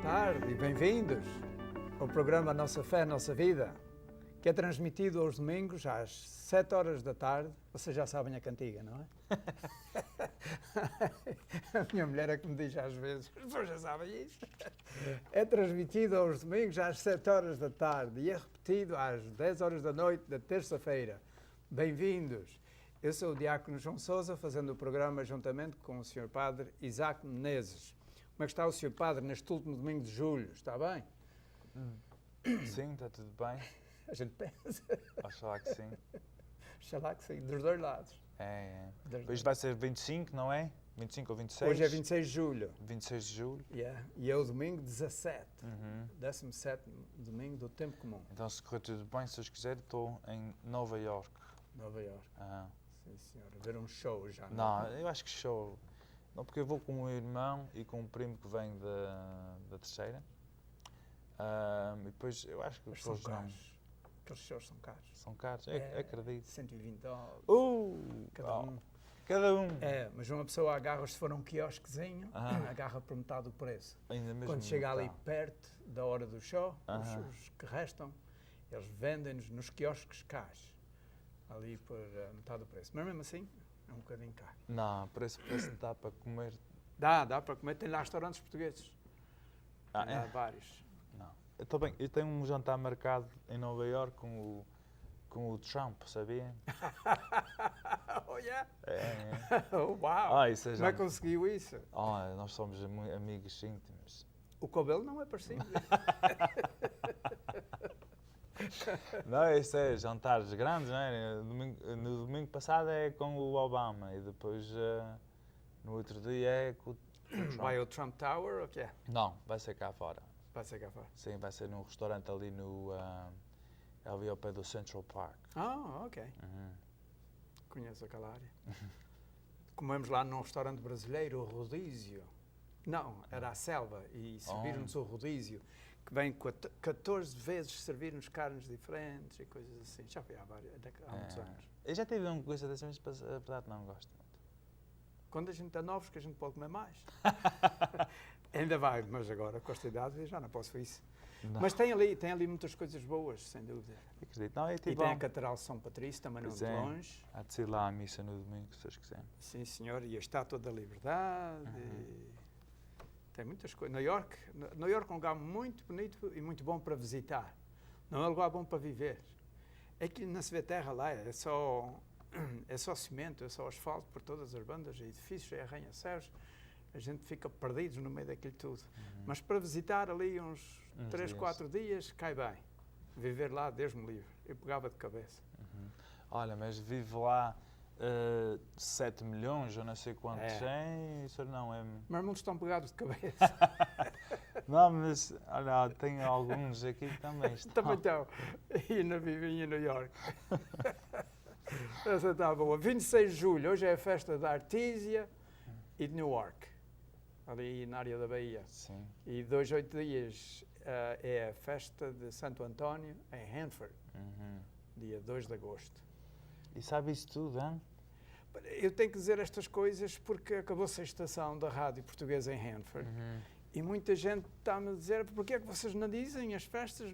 tarde e bem-vindos ao programa Nossa Fé, Nossa Vida, que é transmitido aos domingos às 7 horas da tarde. Vocês já sabem a cantiga, não é? A minha mulher é que me diz às vezes, as pessoas já sabem isso. É transmitido aos domingos às 7 horas da tarde e é repetido às 10 horas da noite da terça-feira. Bem-vindos. Eu sou o Diácono João Sousa, fazendo o programa juntamente com o Sr. Padre Isaac Menezes. Como é que está o Sr. Padre neste último domingo de julho? Está bem? Sim, está tudo bem. A gente pensa. Oxalá que sim. Oxalá que sim, dos dois lados. Hoje vai ser 25, não é? 25 ou 26? Hoje é 26 de julho. 26 de julho. Yeah. E é o domingo 17. 17º domingo do tempo comum. Então, se correr tudo bem, se Deus quiser, estou em Nova York. Nova York. Sim, senhora. Ver um show já. Não, eu acho que show. Não, porque eu vou com o meu irmão e com um primo que vem da terceira. E depois eu acho que os shows não... Aqueles shows são caros. São caros, acredito. 120 dólares. Cada um. Cada um. É, mas uma pessoa agarra, se for um quiosquezinho, agarra por metade do preço. Ainda mesmo Quando chega ali metade. perto da hora do show, os que restam, eles vendem-nos nos quiosques caros. Ali por metade do preço. Mas mesmo assim, é um bocadinho caro. Não, parece que dá para comer. Dá para comer. Tem lá restaurantes portugueses. Tem lá vários. Não. Eu, bem, eu tenho um jantar marcado em Nova York com o Trump, sabia? Oh, yeah? Uau! Isso é. Como é que conseguiu isso? Nós somos amigos íntimos. O cabelo não é parecido. Não, isso é jantares grandes, não é? No domingo passado é com o Obama e depois no outro dia é com o Trump. Vai ao Trump Tower ou o quê? Não, vai ser cá fora. Vai ser cá fora? Sim, vai ser num restaurante ali ali ao pé do Central Park. Ok. Conheço aquela área. Comemos lá num restaurante brasileiro, o Rodízio. Não, era a Selva e serviram-nos o Rodízio, que vem 14 vezes servir-nos carnes diferentes e coisas assim. Já fui há muitos anos. Eu já tive uma coisa dessa, mas apesar de não gosto muito. Quando a gente está novos, que a gente pode comer mais. Ainda vai, mas agora com esta idade já não posso isso. Não. Mas tem ali muitas coisas boas, sem dúvida. Acredito. Não, e tem a Catedral de São Patrício, também não de longe. Há de ser lá à missa no domingo, se Deus quiser. Sim, senhor, e a Estátua da Liberdade. Tem muitas coisas. New York é um lugar muito bonito e muito bom para visitar. Não é um lugar bom para viver. É que não se vê terra lá, é só cimento, é só asfalto por todas as bandas, é edifícios, é arranha-céus. A gente fica perdidos no meio daquilo tudo. Mas para visitar ali uns 3, 4 dias, cai bem. Viver lá, Deus me livre. Eu pegava de cabeça. Olha, mas vive lá 7 milhões, ou não sei quantos isso não é... Mas muitos estão pegados de cabeça. Não, mas olha, tem alguns aqui que também estão. Também estão. E ainda vivem em New York. Essa está boa. 26 de julho, hoje é a festa da Artísia e de Newark, ali na área da Bahia. Sim. E 2, 8 dias é a festa de Santo António em Hanford, dia 2 de agosto. E sabe isso tudo, hein? Eu tenho que dizer estas coisas porque acabou-se a estação da rádio portuguesa em Hanford. E muita gente está-me a dizer, porquê é que vocês não dizem as festas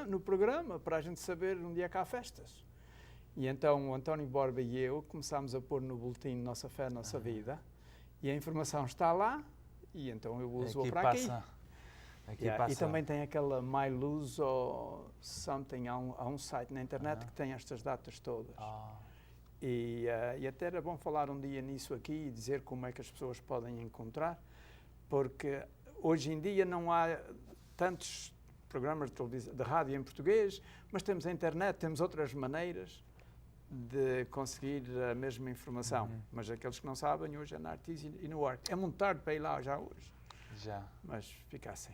no programa, para a gente saber onde é que há festas? E então o António Borba e eu começámos a pôr no boletim Nossa Fé, Nossa Vida, e a informação está lá, e então eu uso-a para aqui. E também tem aquela My Luz ou something, há um site na internet que tem estas datas todas. E até era bom falar um dia nisso aqui e dizer como é que as pessoas podem encontrar, porque hoje em dia não há tantos programas de televisão, de rádio em português, mas temos a internet, temos outras maneiras de conseguir a mesma informação. Mas aqueles que não sabem, hoje é na Artísia e no Newark. É muito tarde para ir lá já hoje. Já. Mas fica assim.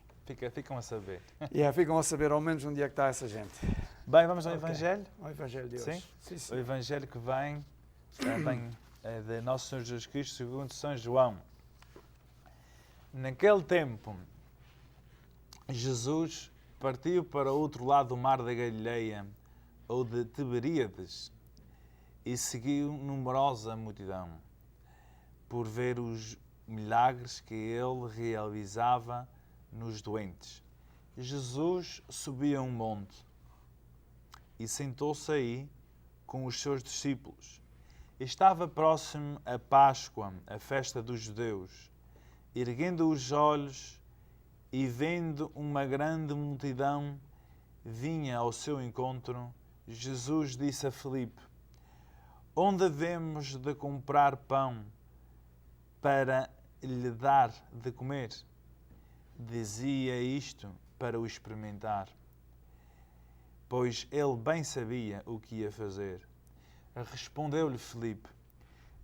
Ficam a saber. Ficam a saber ao menos onde é que está essa gente. Bem, vamos ao Evangelho? Ao Evangelho de hoje. Sim. O Evangelho que vem de Nosso Senhor Jesus Cristo segundo São João. Naquele tempo, Jesus partiu para o outro lado do mar da Galileia, ou de Tiberíades, e seguiu numerosa multidão, por ver os milagres que ele realizava nos doentes. Jesus subia um monte e sentou-se aí com os seus discípulos. Estava próximo a Páscoa, a festa dos judeus. Erguendo os olhos e vendo uma grande multidão vinha ao seu encontro, Jesus disse a Filipe: onde havemos de comprar pão para lhe dar de comer? Dizia isto para o experimentar, pois ele bem sabia o que ia fazer. Respondeu-lhe Filipe: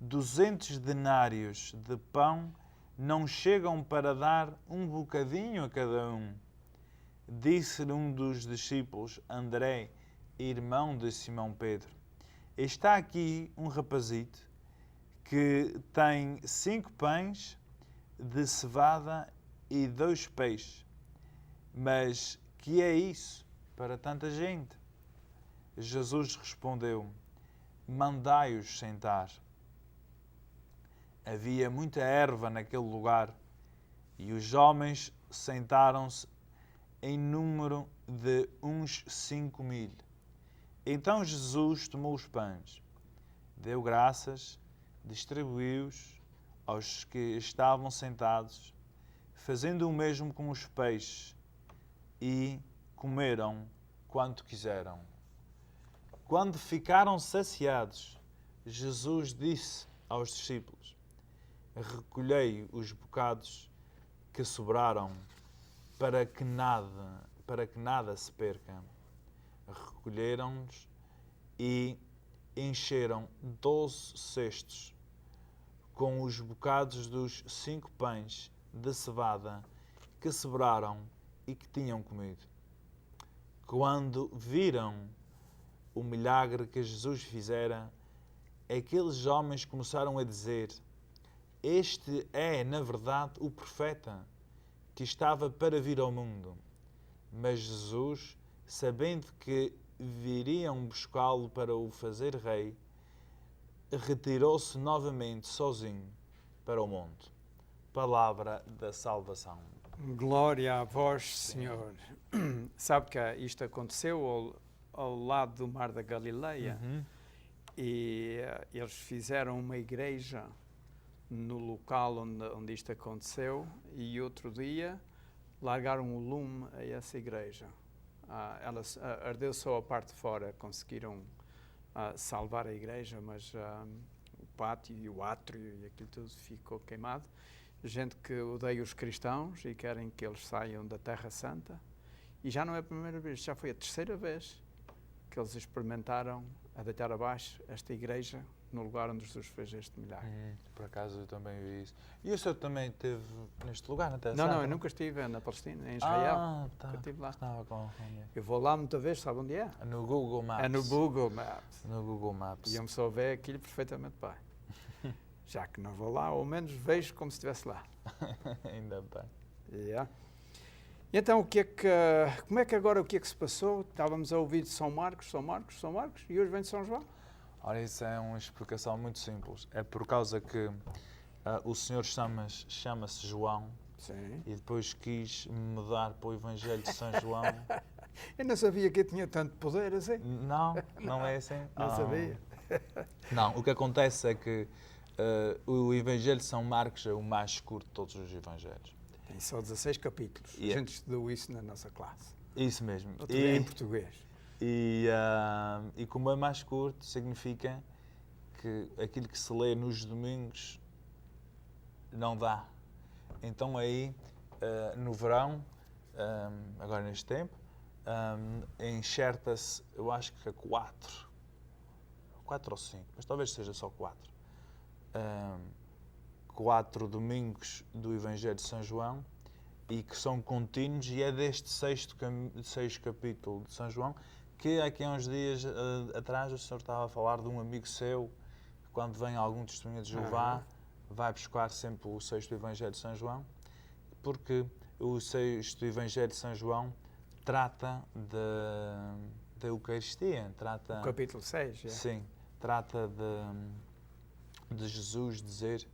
200 denários de pão não chegam para dar um bocadinho a cada um. Disse-lhe um dos discípulos, André, irmão de Simão Pedro: está aqui um rapazito que tem 5 pães de cevada e 2 peixes. Mas que é isso para tanta gente? Jesus respondeu: mandai-os sentar. Havia muita erva naquele lugar e os homens sentaram-se em número de uns 5.000. Então Jesus tomou os pães, deu graças, distribuiu-os aos que estavam sentados, fazendo o mesmo com os peixes, e comeram quanto quiseram. Quando ficaram saciados, Jesus disse aos discípulos: recolhei os bocados que sobraram, para que nada se perca. Recolheram-nos e encheram 12 cestos com os bocados dos 5 pães de cevada que sobraram e que tinham comido. Quando viram o milagre que Jesus fizera, aqueles homens começaram a dizer: este é, na verdade, o profeta que estava para vir ao mundo. Mas Jesus, sabendo que viriam buscá-lo para o fazer rei, retirou-se novamente sozinho para o monte. Palavra da salvação. Glória a vós, Senhor. Sabe que isto aconteceu ao lado do Mar da Galileia, e eles fizeram uma igreja no local onde isto aconteceu, e outro dia largaram o lume a essa igreja. Ela ardeu só a parte de fora, conseguiram salvar a igreja, mas o pátio e o átrio e aquilo tudo ficou queimado. Gente que odeia os cristãos e querem que eles saiam da Terra Santa. E já não é a primeira vez, já foi a terceira vez que eles experimentaram a deitar abaixo esta igreja no lugar onde Jesus fez este milagre. Por acaso eu também vi isso. E o senhor também esteve neste lugar, na Terra Santa? Não, eu nunca estive na Palestina, em Israel. Tá. Nunca estive lá. Estava com... Eu vou lá muita vez, sabe onde é? No Google Maps. É no Google Maps. No Google Maps. E eu só ver aquilo perfeitamente bem. Já que não vou lá, ao menos vejo como se estivesse lá. Ainda bem. Yeah. E então, como é que agora o que é que se passou? Estávamos a ouvir de São Marcos, e hoje vem de São João? Ora, isso é uma explicação muito simples. É por causa que o Senhor chama-se João. Sim. E depois quis mudar para o Evangelho de São João. Eu não sabia que ele tinha tanto poder assim. Não é assim? Não sabia. Não, o que acontece é que o Evangelho de São Marcos é o mais curto de todos os Evangelhos. Tem só 16 capítulos. A gente estudou isso na nossa classe. Isso mesmo. Em português. E como é mais curto, significa que aquilo que se lê nos domingos não dá. Então aí, no verão, agora neste tempo, enxerta-se, eu acho que 4 ou 5, mas talvez seja só 4. 4 domingos do Evangelho de São João, e que são contínuos, e é deste 6º capítulo de São João que aqui há uns dias atrás o senhor estava a falar de um amigo seu que, quando vem algum testemunho de Jeová, vai buscar sempre o 6º Evangelho de São João, porque o 6º Evangelho de São João trata da Eucaristia. O capítulo 6, é? Sim, trata de Jesus dizer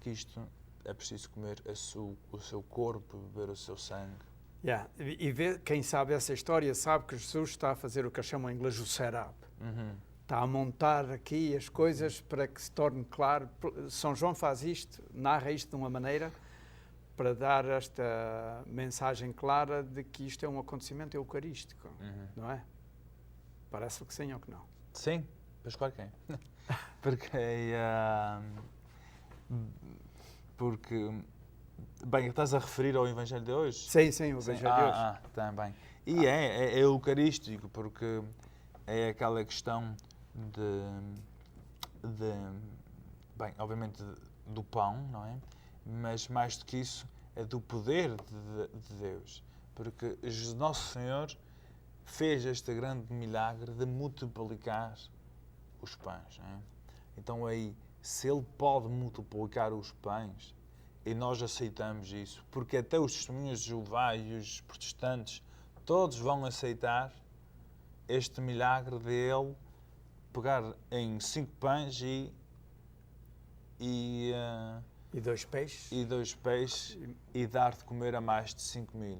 que isto é preciso comer o seu corpo, beber o seu sangue. Yeah. E quem sabe essa história sabe que Jesus está a fazer o que eles chamam em inglês o setup. Está a montar aqui as coisas para que se torne claro. São João faz isto, narra isto de uma maneira para dar esta mensagem clara de que isto é um acontecimento eucarístico, não é? Parece que sim ou que não? Sim, pois claro que é. Porque, bem, estás a referir ao Evangelho de hoje? Sim, o Evangelho de hoje. Também. E é eucarístico, porque é aquela questão bem, obviamente do pão, não é? Mas mais do que isso, é do poder de Deus. Porque Nosso Senhor fez este grande milagre de multiplicar os pães, não é? Então aí, se Ele pode multiplicar os pães, e nós aceitamos isso, porque até os testemunhas de Jeová e os protestantes, todos vão aceitar este milagre de Ele pegar em 5 pães e 2 peixes. E 2 peixes e dar de comer a mais de 5.000.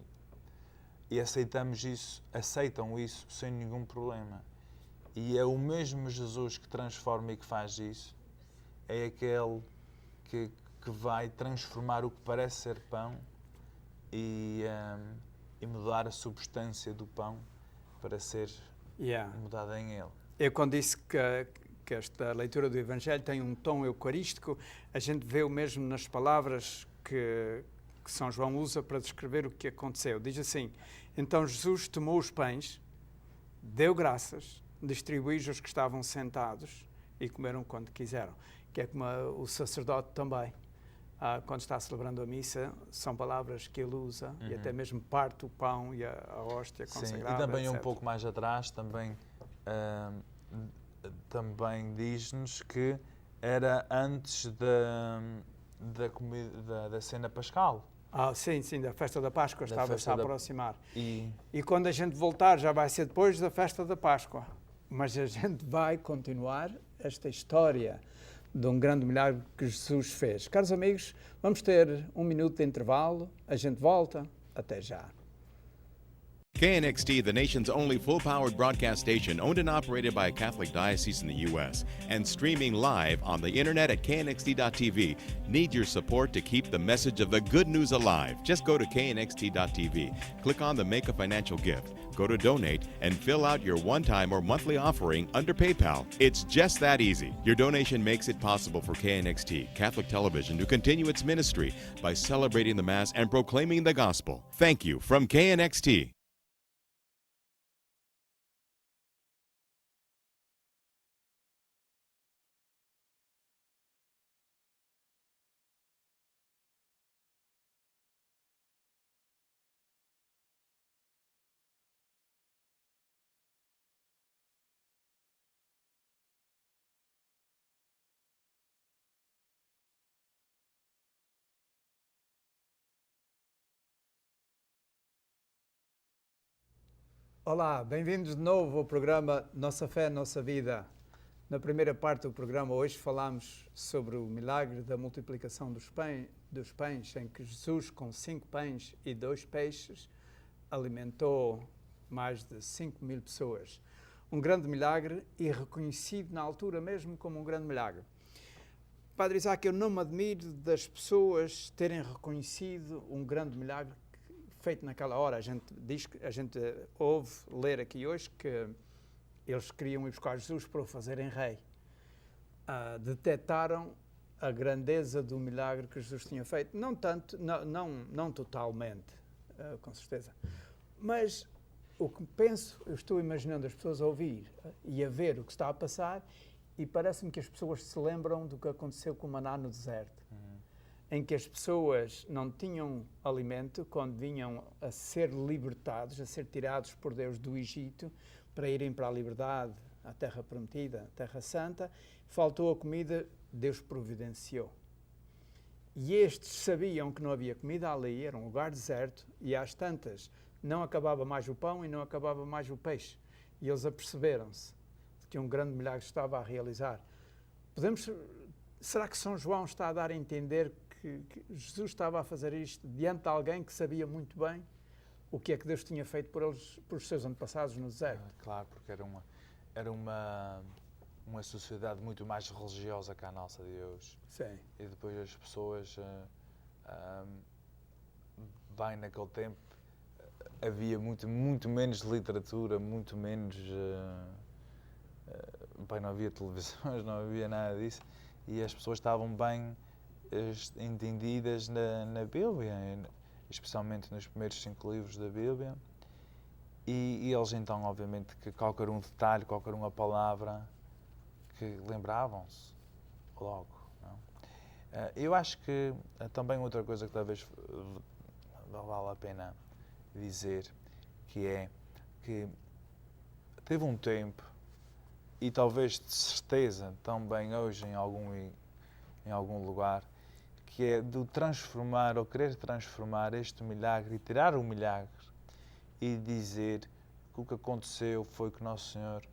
E aceitam isso sem nenhum problema. E é o mesmo Jesus que transforma e que faz isso. É aquele que vai transformar o que parece ser pão e mudar a substância do pão para ser mudada em Ele. Eu quando disse que esta leitura do Evangelho tem um tom eucarístico, a gente vê o mesmo nas palavras que São João usa para descrever o que aconteceu. Diz assim: então Jesus tomou os pães, deu graças, distribuiu aos que estavam sentados e comeram quando quiseram. Que é como o sacerdote também, quando está celebrando a missa, são palavras que ele usa e até mesmo parte o pão e a hóstia consagrada. Sim, e também etc. um pouco mais atrás, também diz-nos que era antes da cena pascal. Sim, da festa da Páscoa, estava-se a aproximar. E quando a gente voltar, já vai ser depois da festa da Páscoa. Mas a gente vai continuar esta história de um grande milagre que Jesus fez. Caros amigos, vamos ter 1 minuto de intervalo, a gente volta, até já. KNXT, the nation's only full-powered broadcast station owned and operated by a Catholic diocese in the U.S. and streaming live on the internet at knxt.tv, need your support to keep the message of the good news alive. Just go to knxt.tv, click on the Make a Financial Gift, go to Donate, and fill out your one-time or monthly offering under PayPal. It's just that easy. Your donation makes it possible for KNXT, Catholic Television, to continue its ministry by celebrating the Mass and proclaiming the Gospel. Thank you from KNXT. Olá, bem-vindos de novo ao programa Nossa Fé, Nossa Vida. Na primeira parte do programa hoje falámos sobre o milagre da multiplicação dos pães, em que Jesus, com 5 pães e 2 peixes, alimentou mais de 5.000 pessoas. Um grande milagre e reconhecido na altura mesmo como um grande milagre. Padre Isaac, eu não me admiro das pessoas terem reconhecido um grande milagre feito naquela hora. A gente ouve ler aqui hoje que eles queriam ir buscar Jesus para o fazerem rei. Detectaram a grandeza do milagre que Jesus tinha feito. Não tanto, não totalmente, com certeza. Mas o que penso, eu estou imaginando as pessoas a ouvir e a ver o que está a passar e parece-me que as pessoas se lembram do que aconteceu com o maná no deserto. Em que as pessoas não tinham alimento quando vinham a ser libertados, a ser tirados por Deus do Egito para irem para a liberdade, à Terra Prometida, à Terra Santa. Faltou a comida, Deus providenciou. E estes sabiam que não havia comida ali, era um lugar deserto, e às tantas não acabava mais o pão e não acabava mais o peixe. E eles aperceberam-se de que um grande milagre estava a realizar. Será que São João está a dar a entender que que Jesus estava a fazer isto diante de alguém que sabia muito bem o que é que Deus tinha feito por eles, por os seus antepassados no deserto. Claro, porque era uma sociedade muito mais religiosa que a nossa de hoje. Sim. E depois as pessoas, bem naquele tempo, havia muito menos literatura, muito menos... bem, não havia televisões, não havia nada disso. E as pessoas estavam bem entendidas na Bíblia, especialmente nos primeiros 5 livros da Bíblia. E eles então, obviamente, que qualquer um detalhe, qualquer uma palavra, que lembravam-se logo. Não? Eu acho que também outra coisa que talvez vale a pena dizer, que é que teve um tempo, e talvez de certeza também hoje em algum lugar, que é de transformar ou querer transformar este milagre e tirar o milagre e dizer que o que aconteceu foi que Nosso Senhor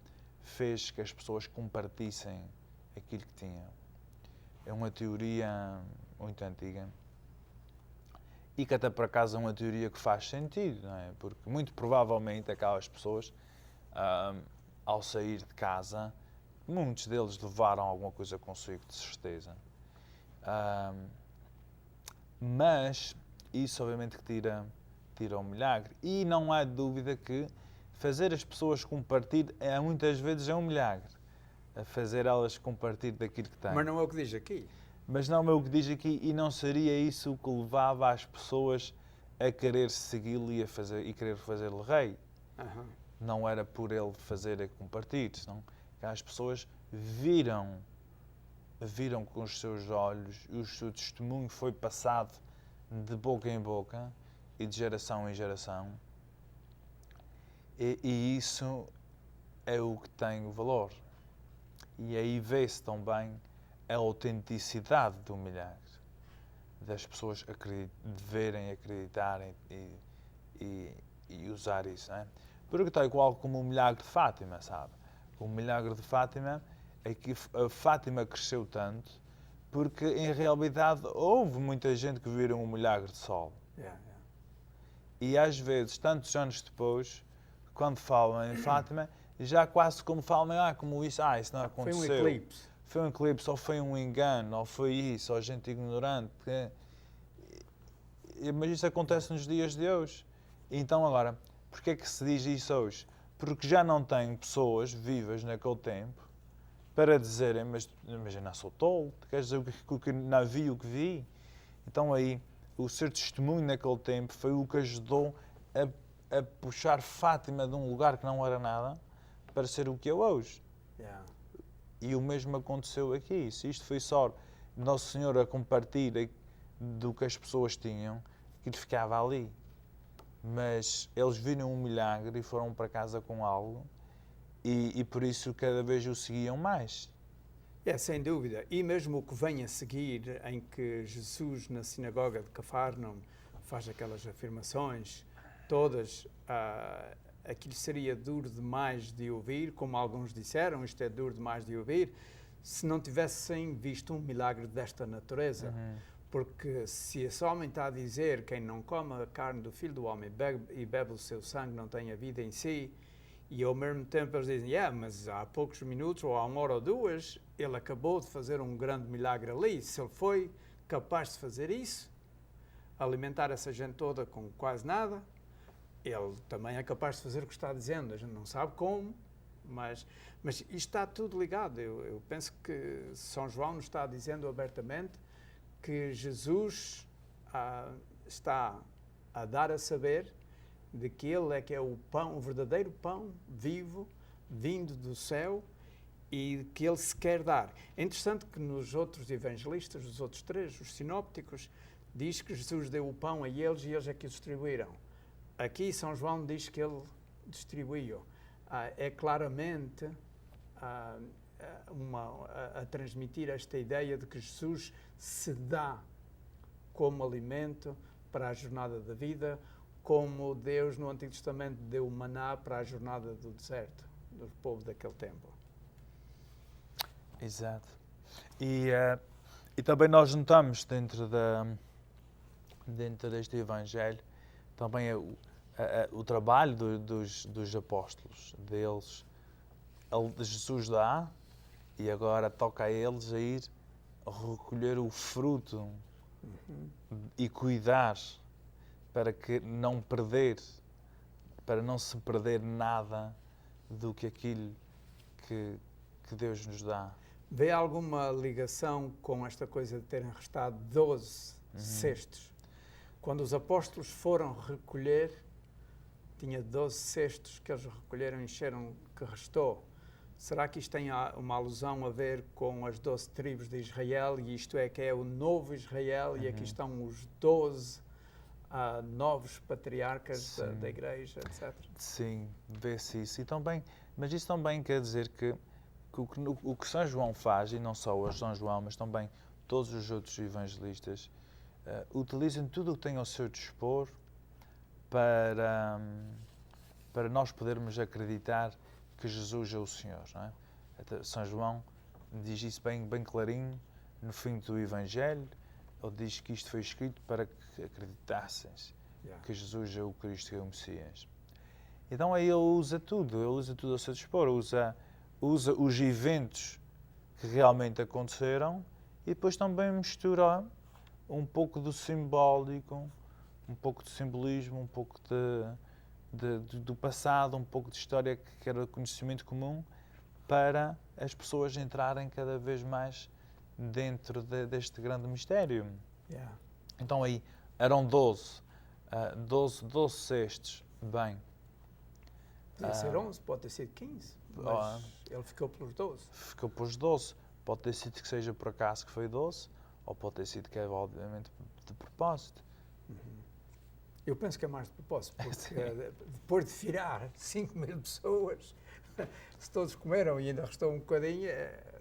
fez que as pessoas compartissem aquilo que tinham. É uma teoria muito antiga e que até por acaso é uma teoria que faz sentido, não é? Porque muito provavelmente aquelas pessoas, ao sair de casa, muitos deles levaram alguma coisa consigo, de certeza. Mas isso obviamente que tira o milagre. E não há dúvida que fazer as pessoas compartilhar muitas vezes é um milagre. A fazer elas compartilhar daquilo que têm. Mas não é o que diz aqui. Mas não é o que diz aqui, e não seria isso o que levava as pessoas a querer segui-lo e querer fazê-lo rei. Uhum. Não era por ele fazer a compartilhar, senão as pessoas viram com os seus olhos e o seu testemunho foi passado de boca em boca e de geração em geração. E isso é o que tem o valor. E aí vê-se também a autenticidade do milagre, das pessoas verem, acreditarem e usar isso, não é? Porque está igual como o milagre de Fátima, sabe? O milagre de Fátima é que a Fátima cresceu tanto porque, em realidade, houve muita gente que viram o milagre de sol. Yeah. E, às vezes, tantos anos depois, quando falam em Fátima, já quase como falam, como isso não aconteceu. Foi um eclipse. Foi um eclipse, ou foi um engano, ou foi isso, ou gente ignorante. Mas isso acontece nos dias de hoje. Então, agora, porquê é que se diz isso hoje? Porque já não tem pessoas vivas naquele tempo para dizerem, mas eu não sou tolo, quer dizer o que não vi, o que vi. Então aí, o ser testemunho naquele tempo foi o que ajudou a puxar Fátima de um lugar que não era nada para ser o que é hoje. Yeah. E o mesmo aconteceu aqui. Se isto foi só Nosso Senhor a compartilhar do que as pessoas tinham, que ficava ali. Mas eles viram um milagre e foram para casa com algo e por isso cada vez o seguiam mais. Sem dúvida. E mesmo o que vem a seguir, em que Jesus, na sinagoga de Cafarnaum, faz aquelas afirmações todas, aquilo seria duro demais de ouvir, como alguns disseram, isto é duro demais de ouvir, se não tivessem visto um milagre desta natureza. Uhum. Porque se esse homem está a dizer quem não come a carne do Filho do Homem e bebe o seu sangue não tem a vida em si, e ao mesmo tempo eles dizem, mas há poucos minutos ou há 1 hora ou 2, ele acabou de fazer um grande milagre ali. Se ele foi capaz de fazer isso, alimentar essa gente toda com quase nada, ele também é capaz de fazer o que está dizendo. A gente não sabe como, mas isto está tudo ligado. Eu penso que São João nos está dizendo abertamente que Jesus está a dar a saber de que Ele é que é o pão, o verdadeiro pão vivo, vindo do céu, e que Ele se quer dar. É interessante que nos outros evangelistas, os outros 3, os sinópticos, diz que Jesus deu o pão a eles e eles é que o distribuíram. Aqui São João diz que Ele distribuiu. É claramente a transmitir esta ideia de que Jesus se dá como alimento para a jornada da vida, como Deus no Antigo Testamento deu o maná para a jornada do deserto, do povo daquele tempo. Exato. E E também nós notamos dentro deste Evangelho também o trabalho dos apóstolos, deles. Jesus dá e agora toca a eles a ir recolher o fruto e cuidar para não se perder nada do que aquilo que Deus nos dá. Vê alguma ligação com esta coisa de terem restado 12 cestos? Quando os apóstolos foram recolher, tinha 12 cestos que eles recolheram e encheram que restou. Será que isto tem uma alusão a ver com as 12 tribos de Israel e isto é que é o novo Israel e aqui estão os 12 novos patriarcas da igreja, etc. Sim, vê-se isso. E também, mas isso também quer dizer que o que São João faz, e não só o São João, mas também todos os outros evangelistas, utilizam tudo o que têm ao seu dispor para nós podermos acreditar que Jesus é o Senhor. Não é? São João diz isso bem clarinho no fim do Evangelho. Ele diz que isto foi escrito para que acreditasseis que Jesus é o Cristo e o Messias. Então aí ele usa tudo ao seu dispor, usa os eventos que realmente aconteceram e depois também mistura um pouco do simbólico, um pouco de simbolismo, um pouco do passado, um pouco de história que era conhecimento comum, para as pessoas entrarem cada vez mais dentro deste grande mistério. Então aí eram 12 cestos. Bem, Podia ser 11, pode ter sido 15, mas ele ficou pelos 12. Ficou pelos 12. Pode ter sido que seja por acaso que foi 12, ou pode ter sido que é obviamente de propósito. Eu penso que é mais de propósito, porque depois de virar 5.000 pessoas, se todos comeram e ainda restou um bocadinho,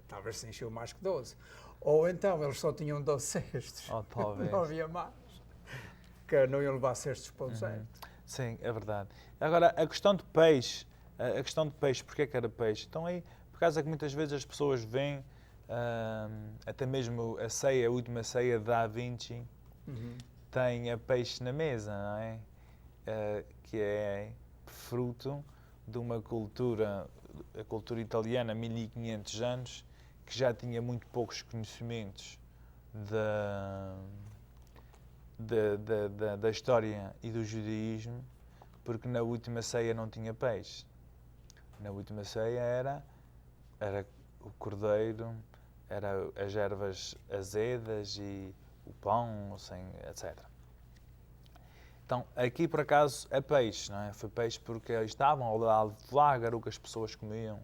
talvez se encheu mais que 12. Ou então eles só tinham 12 cestos, não havia mais, que não iam levar cestos para o deserto. Sim, é verdade. Agora, a questão de peixe, porque é que era peixe? Então aí, por causa é que muitas vezes as pessoas veem, até mesmo a última ceia de Da Vinci, tem a peixe na mesa, não é? Que é fruto de uma cultura, a cultura italiana, 1500 anos, que já tinha muito poucos conhecimentos da história e do judaísmo, porque na última ceia não tinha peixe. Na última ceia era o cordeiro, era as ervas azedas e o pão, etc. Então, aqui por acaso é peixe, não é? Foi peixe porque estavam ao lado de lago, era o que as pessoas comiam.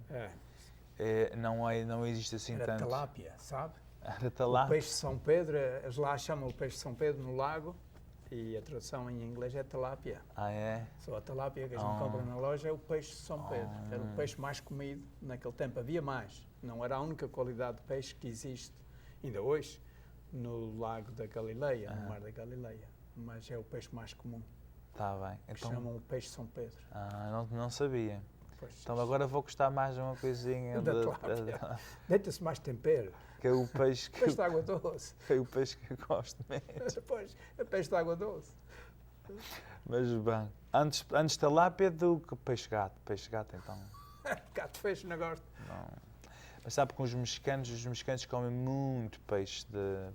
Não existe assim era tanto. Era tilápia, sabe? Era tilápia. O peixe de São Pedro, eles lá chamam o peixe de São Pedro no lago e a tradução em inglês é tilápia. Só a tilápia que a gente compra na loja é o peixe de São Pedro. Era o peixe mais comido naquele tempo. Havia mais. Não era a única qualidade de peixe que existe ainda hoje no lago da Galileia, no mar da Galileia. Mas é o peixe mais comum. Está bem. Então, chamam o peixe de São Pedro. Não sabia. Pois, então agora vou gostar mais de uma coisinha. Deita-se mais tempero. Que é o peixe que... peixe de água doce. É o peixe que eu gosto mesmo. Pois, é peixe de água doce. Mas bem, antes tilápia do que peixe gato. Peixe gato então. Gato peixe não gosto. Não. Mas sabe que os mexicanos comem muito peixe de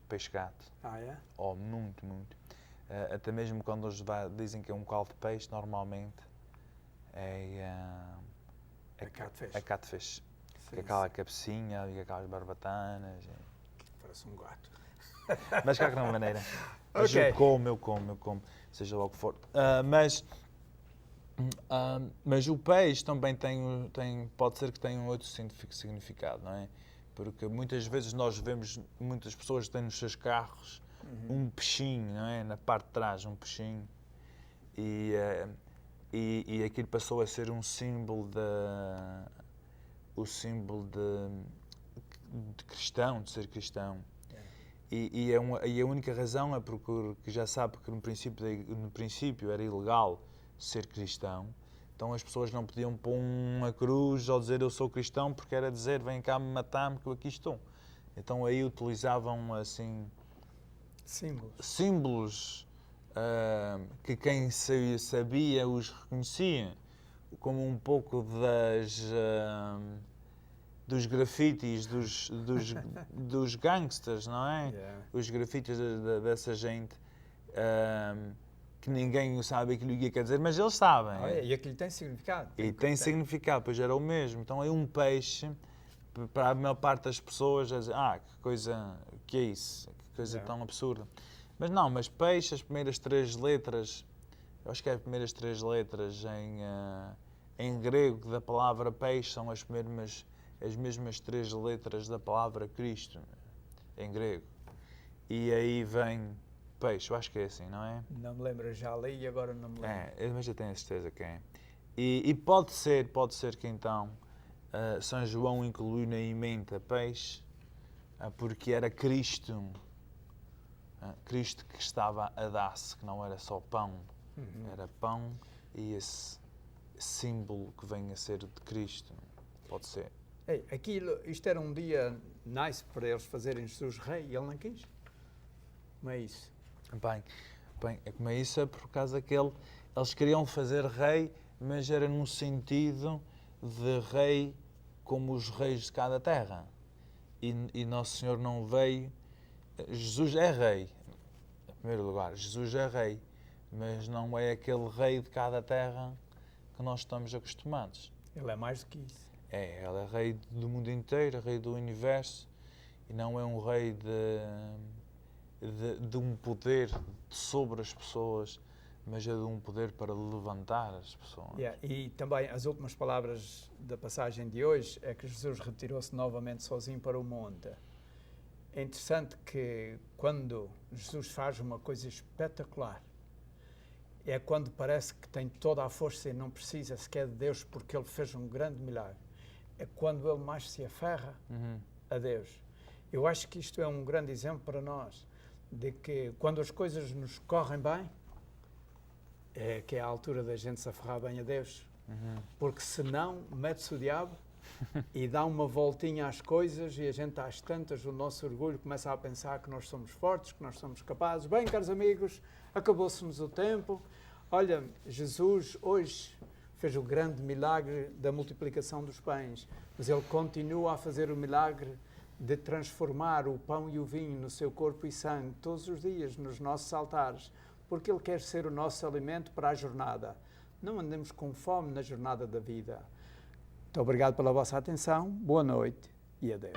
peixe gato. É? Oh, muito. Até mesmo quando eles dizem que é um caldo de peixe, normalmente é catfish. Com aquela cabecinha e aquelas barbatanas. Parece um gato. Mas de qualquer maneira. Okay. Eu como, seja logo que for. Mas o peixe também pode ser que tenha um outro significado, não é? Porque muitas vezes nós vemos muitas pessoas que têm nos seus carros um peixinho, não é? Na parte de trás, um peixinho. E aquilo passou a ser um símbolo de cristão, de ser cristão. E a única razão é porque já sabe que no princípio era ilegal ser cristão. Então as pessoas não podiam pôr uma cruz ou dizer eu sou cristão, porque era dizer vem cá me matar-me que eu aqui estou. Então aí utilizavam assim símbolos que quem sabia os reconhecia, como um pouco dos grafites dos gangsters, não é? Yeah. Os grafites dessa gente que ninguém sabe aquilo que quer dizer, mas eles sabem. E aquilo tem significado. Tem significado, pois era o mesmo. Então é um peixe, para a maior parte das pessoas, a dizer, que coisa, que é isso? Que coisa tão absurda. Mas não, mas peixe, as primeiras 3 letras, eu acho que é as primeiras 3 letras em grego da palavra peixe são as mesmas 3 letras da palavra Cristo, em grego. E aí vem peixe, eu acho que é assim, não é? Não me lembro, já li e agora não me lembro. Mas eu tenho a certeza que é. E pode ser que então São João incluiu na emenda peixe, porque era Cristo, Cristo que estava a dar-se, que não era só pão, era pão e esse símbolo que vem a ser de Cristo, pode ser. Isto era um dia nice para eles fazerem Jesus rei e ele não quis. Como é isso? Bem, como é isso? É por causa que eles queriam fazer rei, mas era no sentido de rei como os reis de cada terra. E Nosso Senhor não veio... Jesus é rei, em primeiro lugar. Jesus é rei, mas não é aquele rei de cada terra que nós estamos acostumados. Ele é mais do que isso. Ele é rei do mundo inteiro, rei do universo, e não é um rei de um poder sobre as pessoas, mas é de um poder para levantar as pessoas. E também as últimas palavras da passagem de hoje é que Jesus retirou-se novamente sozinho para o monte. É interessante que quando Jesus faz uma coisa espetacular, é quando parece que tem toda a força e não precisa sequer de Deus porque ele fez um grande milagre. É quando ele mais se aferra a Deus. Eu acho que isto é um grande exemplo para nós, de que quando as coisas nos correm bem, é que é a altura da gente se aferrar bem a Deus. Porque senão mete-se o diabo e dá uma voltinha às coisas e a gente às tantas, o nosso orgulho começa a pensar que nós somos fortes, que nós somos capazes. Bem, caros amigos, acabou-se-nos o tempo. Olha, Jesus hoje fez o grande milagre da multiplicação dos pães, mas ele continua a fazer o milagre de transformar o pão e o vinho no seu corpo e sangue todos os dias nos nossos altares, porque ele quer ser o nosso alimento para a jornada. Não andemos com fome na jornada da vida. Muito obrigado pela vossa atenção, boa noite e adeus.